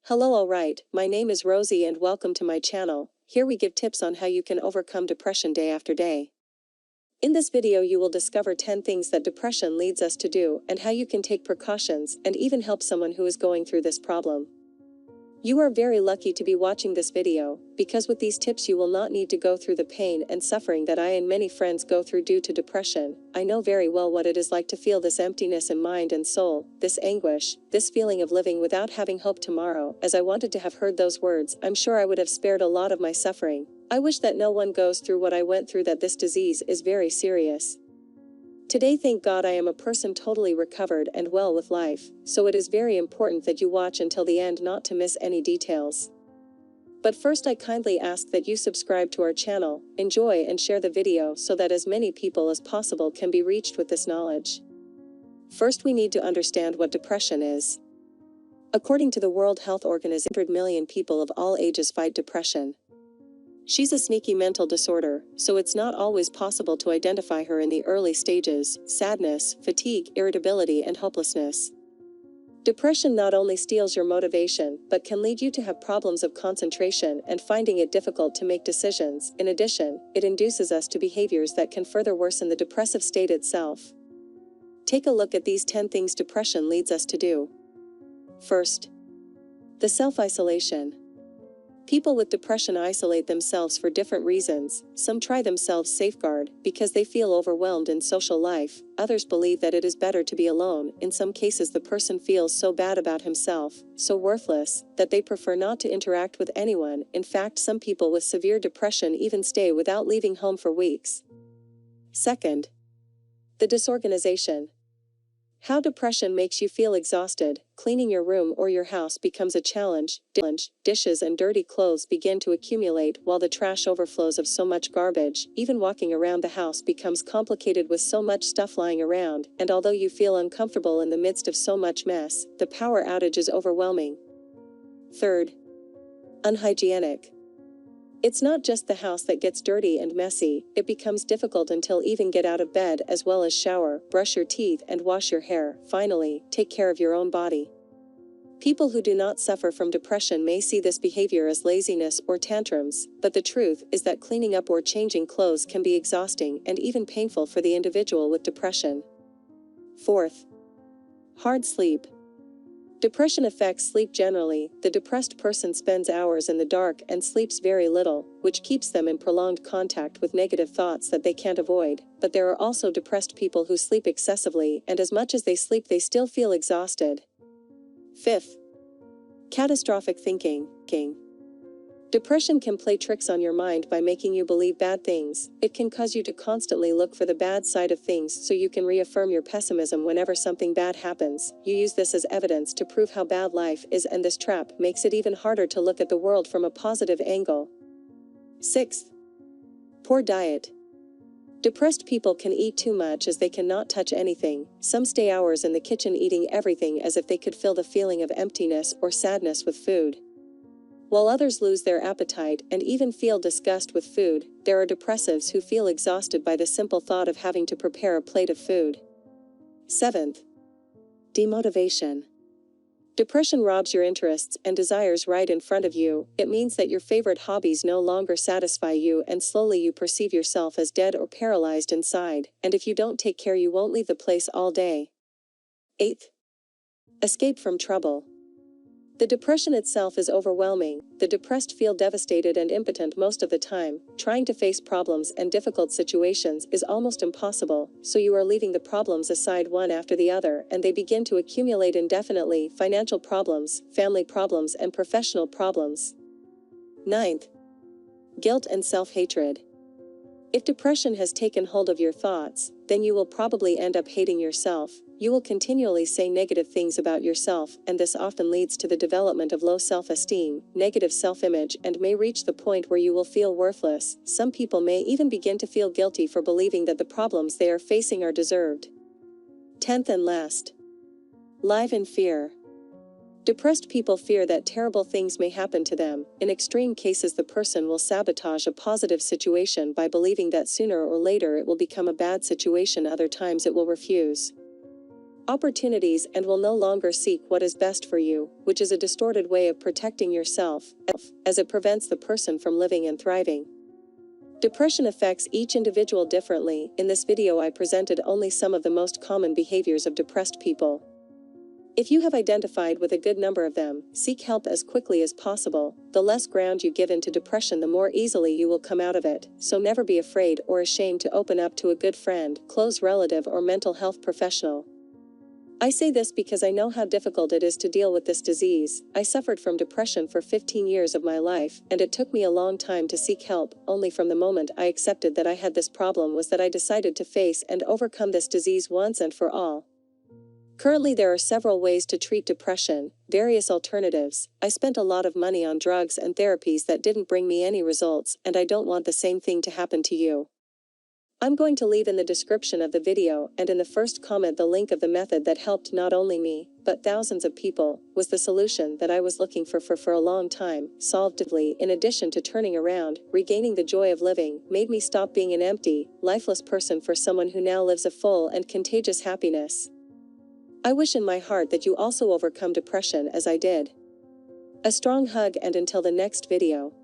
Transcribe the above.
Hello, alright, my name is Rosie and welcome to my channel. Here we give tips on how you can overcome depression day after day. In this video you will discover 10 things that depression leads us to do and how you can take precautions and even help someone who is going through this problem. You are very lucky to be watching this video, because with these tips you will not need to go through the pain and suffering that I and many friends go through due to depression. I know very well what it is like to feel this emptiness in mind and soul, this anguish, this feeling of living without having hope tomorrow. As I wanted to have heard those words, I'm sure I would have spared a lot of my suffering. I wish that no one goes through what I went through, that this disease is very serious. Today, thank God, I am a person totally recovered and well with life, so it is very important that you watch until the end not to miss any details. But first I kindly ask that you subscribe to our channel, enjoy and share the video so that as many people as possible can be reached with this knowledge. First we need to understand what depression is. According to the World Health Organization, 100 million people of all ages fight depression. She's a sneaky mental disorder, so it's not always possible to identify her in the early stages: sadness, fatigue, irritability and hopelessness. Depression not only steals your motivation, but can lead you to have problems of concentration and finding it difficult to make decisions. In addition, it induces us to behaviors that can further worsen the depressive state itself. Take a look at these 10 things depression leads us to do. First, the self-isolation. People with depression isolate themselves for different reasons. Some try themselves safeguard because they feel overwhelmed in social life. Others believe that it is better to be alone. In some cases the person feels so bad about himself, so worthless, that they prefer not to interact with anyone. In fact, some people with severe depression even stay without leaving home for weeks. Second, the disorganization. How depression makes you feel exhausted. Cleaning your room or your house becomes a challenge. Dishes and dirty clothes begin to accumulate while the trash overflows of so much garbage. Even walking around the house becomes complicated with so much stuff lying around, and although you feel uncomfortable in the midst of so much mess, the power outage is overwhelming. Third, unhygienic. It's not just the house that gets dirty and messy, it becomes difficult until even get out of bed, as well as shower, brush your teeth and wash your hair. Finally, take care of your own body. People who do not suffer from depression may see this behavior as laziness or tantrums, but the truth is that cleaning up or changing clothes can be exhausting and even painful for the individual with depression. Fourth, hard sleep. Depression affects sleep generally. The depressed person spends hours in the dark and sleeps very little, which keeps them in prolonged contact with negative thoughts that they can't avoid. But there are also depressed people who sleep excessively, and as much as they sleep they still feel exhausted. Fifth, catastrophic thinking. Depression can play tricks on your mind by making you believe bad things. It can cause you to constantly look for the bad side of things so you can reaffirm your pessimism whenever something bad happens. You use this as evidence to prove how bad life is, and this trap makes it even harder to look at the world from a positive angle. Sixth, poor diet. Depressed people can eat too much as they cannot touch anything. Some stay hours in the kitchen eating everything as if they could fill the feeling of emptiness or sadness with food. While others lose their appetite and even feel disgust with food, there are depressives who feel exhausted by the simple thought of having to prepare a plate of food. Seventh, demotivation. Depression robs your interests and desires right in front of you. It means that your favorite hobbies no longer satisfy you, and slowly you perceive yourself as dead or paralyzed inside, and if you don't take care you won't leave the place all day. Eighth, escape from trouble. The depression itself is overwhelming. The depressed feel devastated and impotent most of the time. Trying to face problems and difficult situations is almost impossible, so you are leaving the problems aside one after the other, and they begin to accumulate indefinitely: financial problems, family problems and professional problems. Ninth, guilt and self-hatred. If depression has taken hold of your thoughts, then you will probably end up hating yourself. You will continually say negative things about yourself, and this often leads to the development of low self-esteem, negative self-image, and may reach the point where you will feel worthless. Some people may even begin to feel guilty for believing that the problems they are facing are deserved. 10th and last, live in fear. Depressed people fear that terrible things may happen to them. In extreme cases, the person will sabotage a positive situation by believing that sooner or later it will become a bad situation. Other times it will refuse. opportunities and will no longer seek what is best for you, which is a distorted way of protecting yourself, as it prevents the person from living and thriving. Depression affects each individual differently. In this video I presented only some of the most common behaviors of depressed people. If you have identified with a good number of them, seek help as quickly as possible. The less ground you give into depression, the more easily you will come out of it, so never be afraid or ashamed to open up to a good friend, close relative or mental health professional. I say this because I know how difficult it is to deal with this disease. I suffered from depression for 15 years of my life, and it took me a long time to seek help. Only from the moment I accepted that I had this problem was that I decided to face and overcome this disease once and for all. Currently there are several ways to treat depression, various alternatives. I spent a lot of money on drugs and therapies that didn't bring me any results, and I don't want the same thing to happen to you. I'm going to leave in the description of the video and in the first comment the link of the method that helped not only me, but thousands of people, was the solution that I was looking for a long time, solvedly. In addition to turning around, regaining the joy of living, made me stop being an empty, lifeless person for someone who now lives a full and contagious happiness. I wish in my heart that you also overcome depression as I did. A strong hug, and until the next video.